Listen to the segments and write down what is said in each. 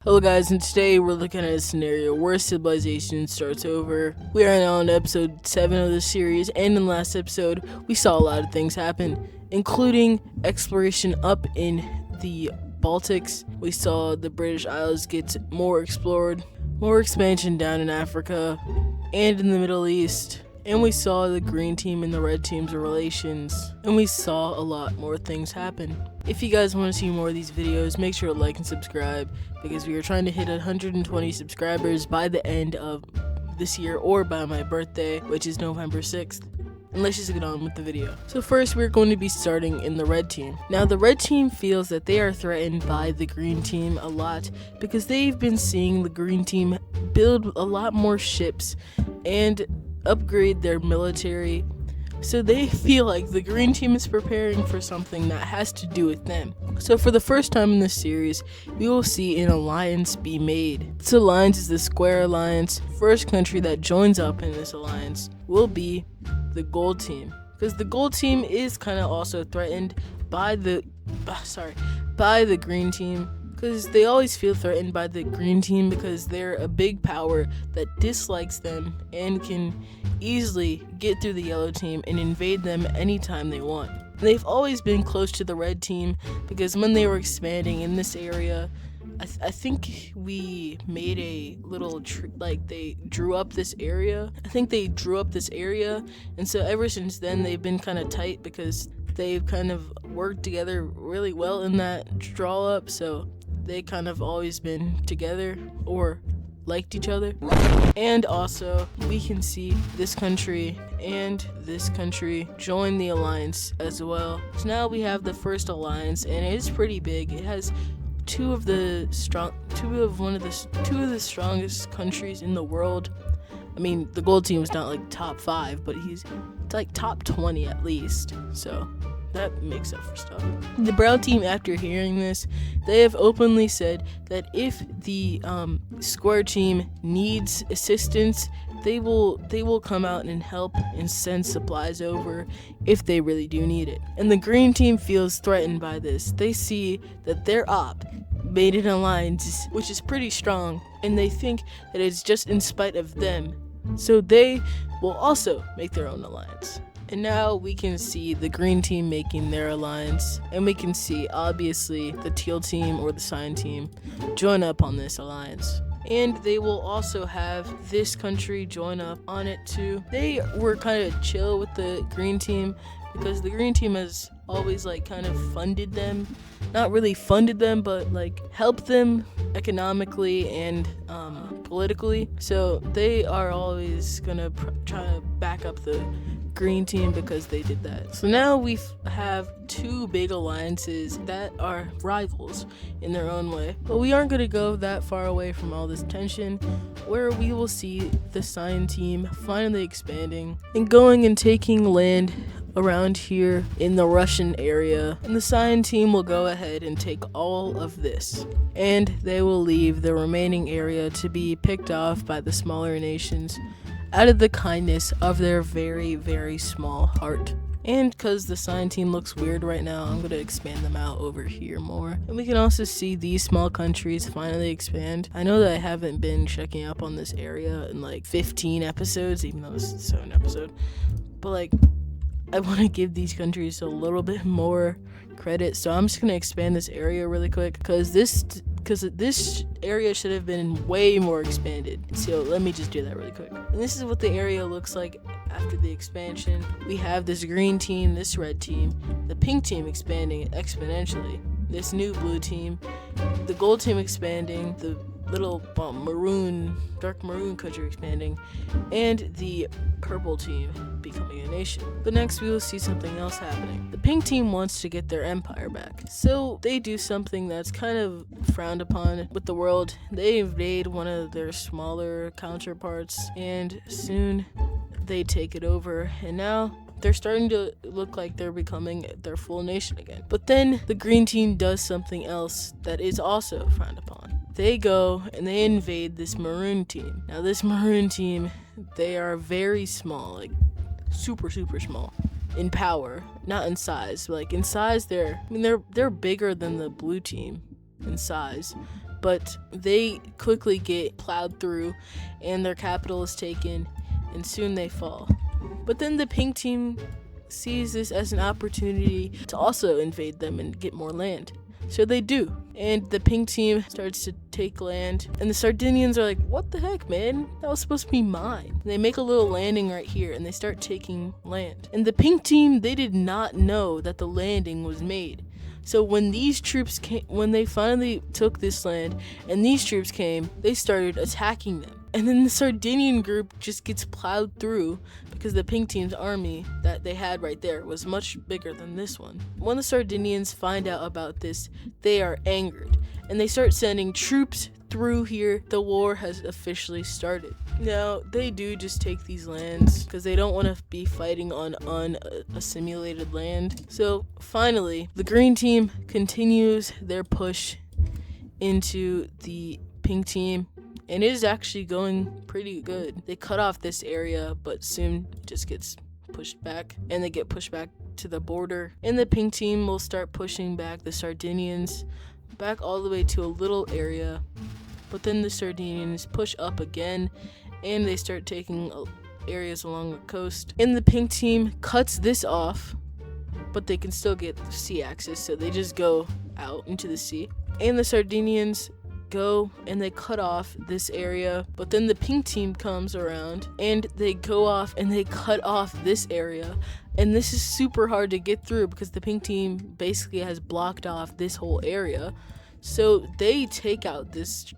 Hello guys, and today we're looking at a scenario where civilization starts over. We are now on episode 7 of the series, and in the last episode, we saw a lot of things happen, including exploration up in the Baltics. We saw the British Isles get more explored, more expansion down in Africa, and in the Middle East. And we saw the green team and the red team's relations, and we saw a lot more things happen. If you guys want to see more of these videos, make sure to like and subscribe, because we are trying to hit 120 subscribers by the end of this year, or by my birthday, which is November 6th. And let's just get on with the video. So first, we're going to be starting in the red team. Now, the red team feels that they are threatened by the green team a lot, because they've been seeing the green team build a lot more ships and upgrade their military, so they feel like the green team is preparing for something that has to do with them. So for the first time in this series, we will see an alliance be made. This alliance is the Square Alliance. First country that joins up in this alliance will be the gold team, because the gold team is kind of also threatened by the green team, because they always feel threatened by the green team because they're a big power that dislikes them and can easily get through the yellow team and invade them anytime they want. They've always been close to the red team, because when they were expanding in this area, I think we made a little they drew up this area. And so ever since then they've been kind of tight, because they've kind of worked together really well in that draw up, so they kind of always been together or liked each other. And also, we can see this country and this country join the alliance as well. So now we have the first alliance, and it is pretty big. It has two of the strongest countries in the world. I mean, the gold team is not like top 5, but it's like top 20 at least. So that makes up for stuff. The brown team, after hearing this, they have openly said that if the square team needs assistance, they will come out and help and send supplies over if they really do need it. And the green team feels threatened by this. They see that their op made an alliance which is pretty strong, and they think that it's just in spite of them. So they will also make their own alliance. And now we can see the green team making their alliance, and we can see obviously the teal team or the cyan team join up on this alliance. And they will also have this country join up on it too. They were kind of chill with the green team, because the green team has always kind of funded them. Not really funded them, but helped them economically and politically. So they are always gonna try to back up the green team because they did that. So now we have two big alliances that are rivals in their own way. But we aren't gonna go that far away from all this tension, where we will see the cyan team finally expanding and going and taking land around here in the Russian area, and the cyan team will go ahead and take all of this, and they will leave the remaining area to be picked off by the smaller nations out of the kindness of their very, very small heart. And because the cyan team looks weird right now, I'm going to expand them out over here more. And we can also see these small countries finally expand. I know that I haven't been checking up on this area in 15 episodes, even though this is an episode, but I want to give these countries a little bit more credit, so I'm just going to expand this area really quick, because this area should have been way more expanded. So let me just do that really quick. And this is what the area looks like after the expansion. We have this green team, this red team, the pink team expanding exponentially, this new blue team, the gold team expanding, the little dark maroon country expanding, and the purple team becoming a nation. But next we will see something else happening. The pink team wants to get their empire back, so they do something that's kind of frowned upon with the world. They invade one of their smaller counterparts, and soon they take it over, and now they're starting to look like they're becoming their full nation again. But then the green team does something else that is also frowned upon. They go and they invade this maroon team. Now this maroon team, they are very small, super, super small in power, not in size. In size, they're bigger than the blue team in size, but they quickly get plowed through and their capital is taken, and soon they fall. But then the pink team sees this as an opportunity to also invade them and get more land. So they do. And the pink team starts to take land. And the Sardinians are like, what the heck, man? That was supposed to be mine. And they make a little landing right here and they start taking land. And the pink team, they did not know that the landing was made. So when these troops came, when they finally took this land and these troops came, they started attacking them. And then the Sardinian group just gets plowed through because the pink team's army that they had right there was much bigger than this one. When the Sardinians find out about this, they are angered and they start sending troops through here. The war has officially started. Now, they do just take these lands because they don't want to be fighting on unassimilated land. So finally, the green team continues their push into the pink team. And it is actually going pretty good. They cut off this area, but soon just gets pushed back. And they get pushed back to the border. And the pink team will start pushing back the Sardinians back all the way to a little area. But then the Sardinians push up again. And they start taking areas along the coast. And the pink team cuts this off. But they can still get the sea access. So they just go out into the sea. And the Sardinians go and they cut off this area, but then the pink team comes around and they go off and they cut off this area, and this is super hard to get through because the pink team basically has blocked off this whole area. So they take out these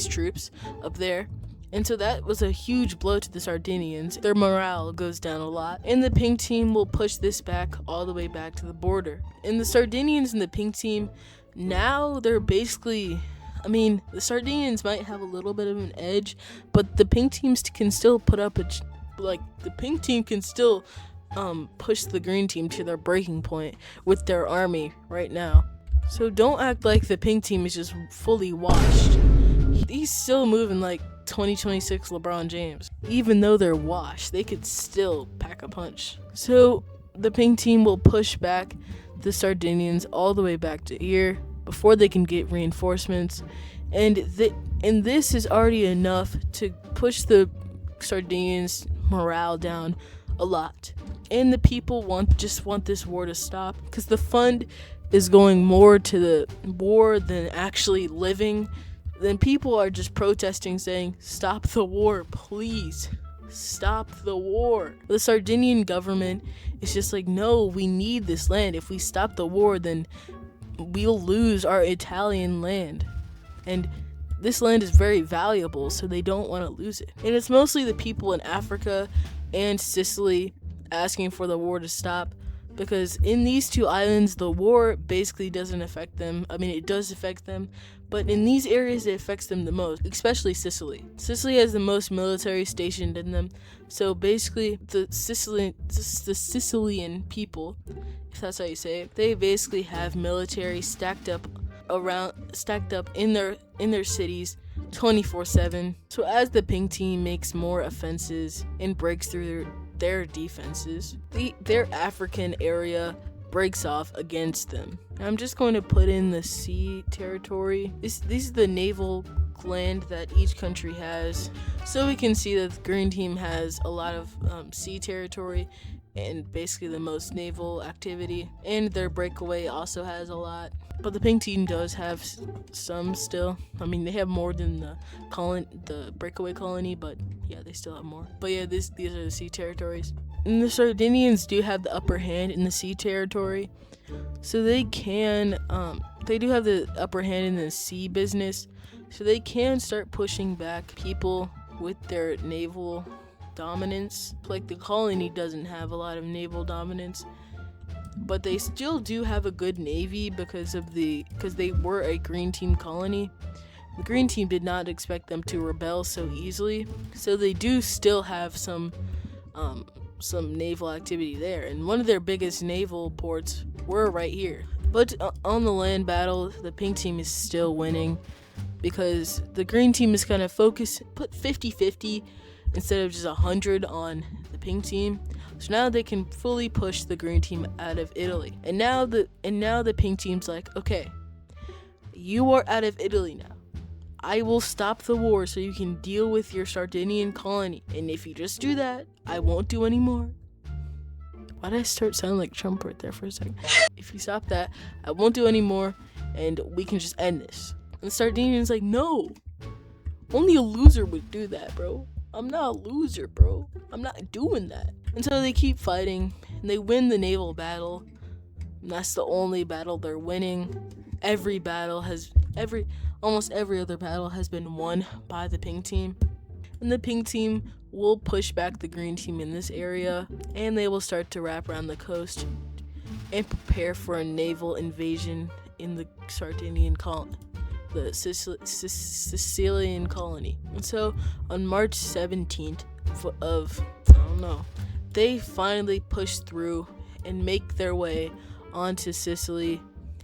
troops up there. And so that was a huge blow to the Sardinians. Their morale goes down a lot. And the pink team will push this back all the way back to the border. And the Sardinians and the pink team, now they're basically, the Sardinians might have a little bit of an edge, but the pink teams can still put up the pink team can still push the green team to their breaking point with their army right now. So don't act like the pink team is just fully washed. He's still moving like 2026 LeBron James. Even though they're washed, they could still pack a punch. So the pink team will push back the Sardinians all the way back to here before they can get reinforcements, and this is already enough to push the Sardinians' morale down a lot. And the people want this war to stop because the fund is going more to the war than actually living. Then people are just protesting, saying, "Stop the war, please. Stop the war." The Sardinian government is just like, no, we need this land. If we stop the war, then we'll lose our Italian land. And this land is very valuable, so they don't want to lose it. And it's mostly the people in Africa and Sicily asking for the war to stop, because in these two islands, the war basically doesn't affect them. It does affect them, but in these areas, it affects them the most, especially Sicily. Sicily has the most military stationed in them, so basically the Sicilian people, if that's how you say it, they basically have military stacked up in their cities 24/7. So as the pink team makes more offenses and breaks through their defenses, their African area breaks off against them. I'm just going to put in the sea territory. This is the naval land that each country has. So we can see that the green team has a lot of sea territory and basically the most naval activity. And their breakaway also has a lot. But the pink team does have some still. They have more than the breakaway colony, but yeah, they still have more. But yeah, these are the sea territories. And the Sardinians do have the upper hand in the sea territory. So they do have the upper hand in the sea business. So they can start pushing back people with their naval dominance. Like the colony doesn't have a lot of naval dominance, but they still do have a good navy because they were a green team colony. The green team did not expect them to rebel so easily, so they do still have some naval activity there, and one of their biggest naval ports were right here. But on the land battle, the pink team is still winning because the green team is kind of put 50-50 instead of just 100 on the pink team. So now they can fully push the green team out of Italy. And now the pink team's like, okay, you are out of Italy now. I will stop the war so you can deal with your Sardinian colony. And if you just do that, I won't do any more. Why did I start sounding like Trump right there for a second? If you stop that, I won't do any more, and we can just end this. And the Sardinians like, no. Only a loser would do that, bro. I'm not a loser, bro. I'm not doing that. And so they keep fighting, and they win the naval battle. And that's the only battle they're winning. Almost every other battle has been won by the pink team. And the pink team will push back the green team in this area, and they will start to wrap around the coast and prepare for a naval invasion in the Sardinian colony, the Sicilian colony. And so on March 17th they finally push through and make their way onto Sicily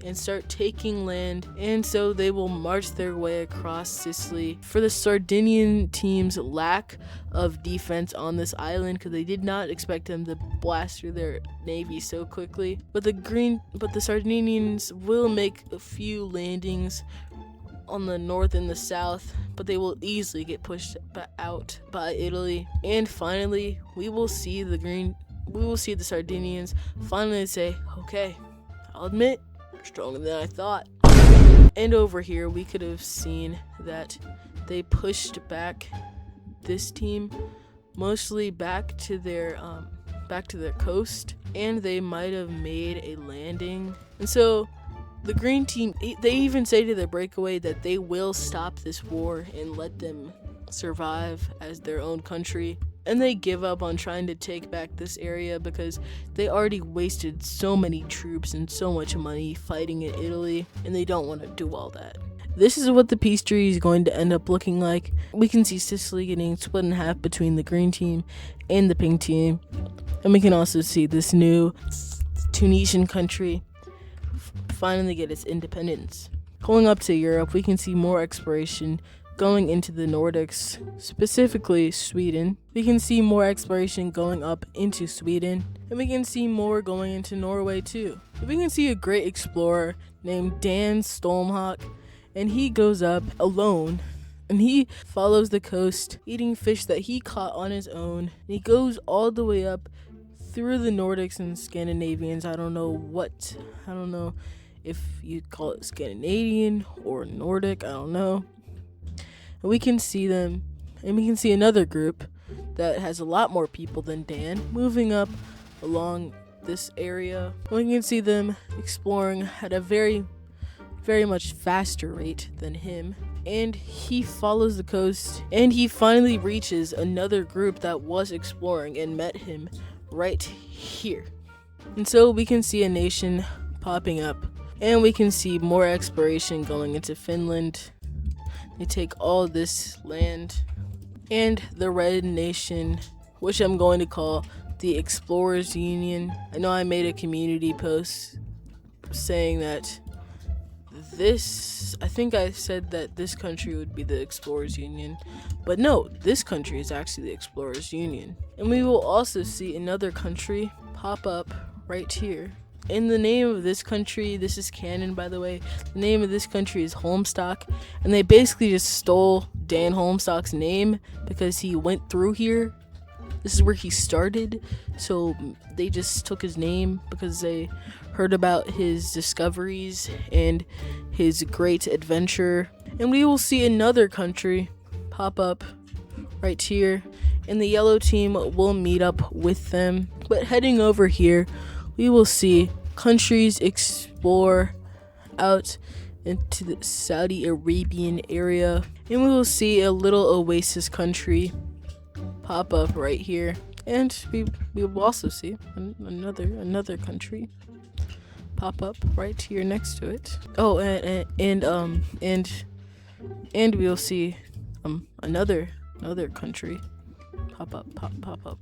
and start taking land, and so they will march their way across Sicily. For the Sardinian team's lack of defense on this island, because they did not expect them to blast through their navy so quickly, but the Sardinians will make a few landings on the north and the south, but they will easily get pushed out by Italy. And finally, we will see the Sardinians finally say, okay, I'll admit, stronger than I thought. And over here we could have seen that they pushed back this team mostly back to their coast, and they might have made a landing. And so the green team, they even say to their breakaway that they will stop this war and let them survive as their own country. And they give up on trying to take back this area because they already wasted so many troops and so much money fighting in Italy, and they don't want to do all that. This is what the peace treaty is going to end up looking like. We can see Sicily getting split in half between the green team and the pink team. And we can also see this new Tunisian country finally get its independence. Going up to Europe, we can see more exploration going into the Nordics, specifically Sweden. We can see more exploration going up into Sweden, and we can see more going into Norway too. We can see a great explorer named Dan Stolmhawk, and he goes up alone, and he follows the coast, eating fish that he caught on his own, and he goes all the way up through the Nordics and Scandinavians. I don't know if you'd call it Scandinavian or Nordic, I don't know. And we can see them, and we can see another group that has a lot more people than Dan moving up along this area. We can see them exploring at a very, very much faster rate than him. And he follows the coast, and he finally reaches another group that was exploring and met him right here. And so we can see a nation popping up, and we can see more exploration going into Finland. They take all this land, and the Red Nation, which I'm going to call the Explorers Union. I know I made a community post saying that I think I said that this country would be the Explorers Union, but no, this country is actually the Explorers Union. And we will also see another country pop up right here. In the name of this country, this is canon by the way, the name of this country is Holmstock, and they basically just stole Dan Holmstock's name because he went through here. This is where he started, so they just took his name because they heard about his discoveries and his great adventure. And we will see another country pop up right here, and the yellow team will meet up with them. But heading over here, we will see countries explore out into the Saudi Arabian area, and we will see a little oasis country pop up right here, and we will also see another country pop up right here next to it. Oh, and we'll see another country pop up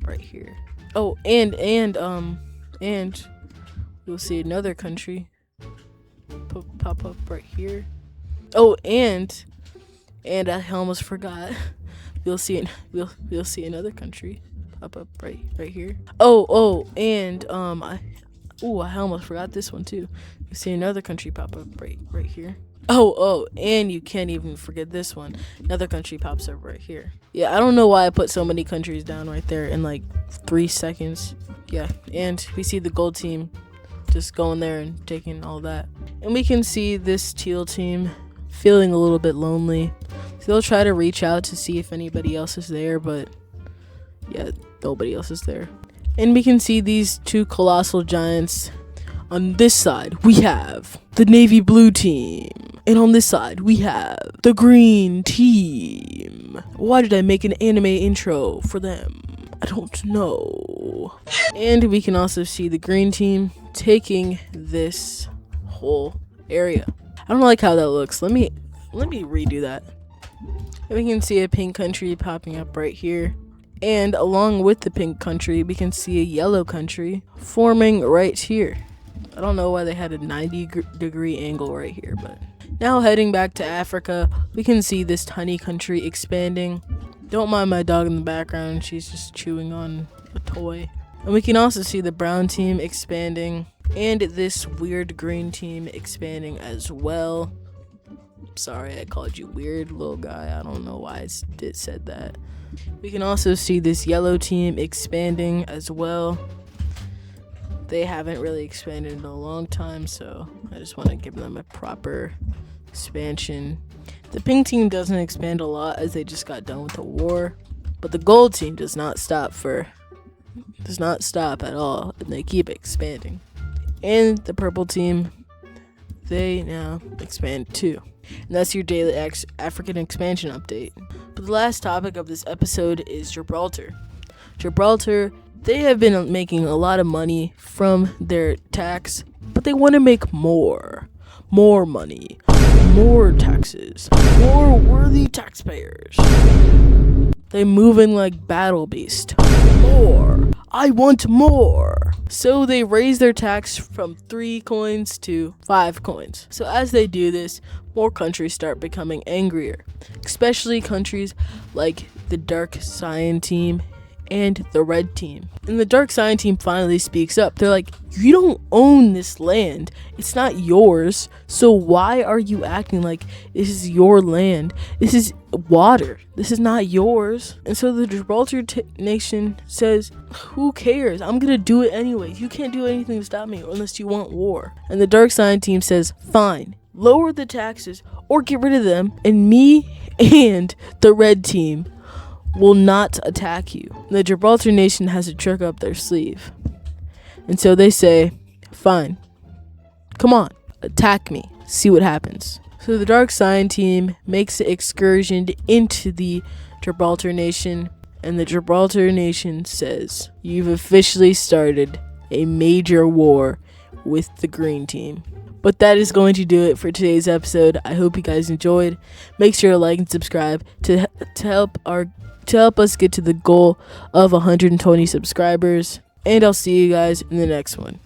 right here. Oh, and we'll see another country pop up right here. Oh, and I almost forgot. We'll see another country pop up right here. And I almost forgot this one too. We'll see another country pop up right here. Oh, and you can't even forget this one. Another country pops up right here. Yeah, I don't know why I put so many countries down right there in like 3 seconds. Yeah, and we see the gold team just going there and taking all that. And we can see this teal team feeling a little bit lonely. So they'll try to reach out to see if anybody else is there, but yeah, nobody else is there. And we can see these two colossal giants. On this side, we have the navy blue team. And on this side, we have the green team. Why did I make an anime intro for them? I don't know. And we can also see the green team taking this whole area. I don't like how that looks. Let me redo that. And we can see a pink country popping up right here. And along with the pink country, we can see a yellow country forming right here. I don't know why they had a 90-degree angle right here, but now heading back to Africa, we can see this tiny country expanding. Don't mind my dog in the background, she's just chewing on a toy. And we can also see the brown team expanding and this weird green team expanding as well. Sorry, I called you weird, little guy. I don't know why it said that. We can also see this yellow team expanding as well. They haven't really expanded in a long time, so I just want to give them a proper expansion. The pink team doesn't expand a lot as they just got done with the war, but the gold team does not stop at all, and they keep expanding. And the purple team, they now expand too. And that's your daily African expansion update. But the last topic of this episode is Gibraltar. Gibraltar, they have been making a lot of money from their tax, but they want to make more money, more taxes, more worthy taxpayers. They moving like battle beast. More. I want more. So they raise their tax from 3 coins to 5 coins. So as they do this, more countries start becoming angrier, especially countries like the Dark Cyan team and the red team. And the Dark Cyan team finally speaks up. They're like, you don't own this land. It's not yours. So why are you acting like this is your land? This is water. This is not yours. And so the Gibraltar nation says, who cares? I'm gonna do it anyway. You can't do anything to stop me unless you want war. And the Dark Cyan team says, fine, lower the taxes or get rid of them, and me and the red team will not attack you. The Gibraltar nation has a trick up their sleeve. And so they say, fine, come on, attack me, see what happens. So the Dark Cyan team makes an excursion into the Gibraltar nation, and the Gibraltar nation says, you've officially started a major war with the green team. But that is going to do it for today's episode. I hope you guys enjoyed. Make sure to like and subscribe to help us get to the goal of 120 subscribers. And I'll see you guys in the next one.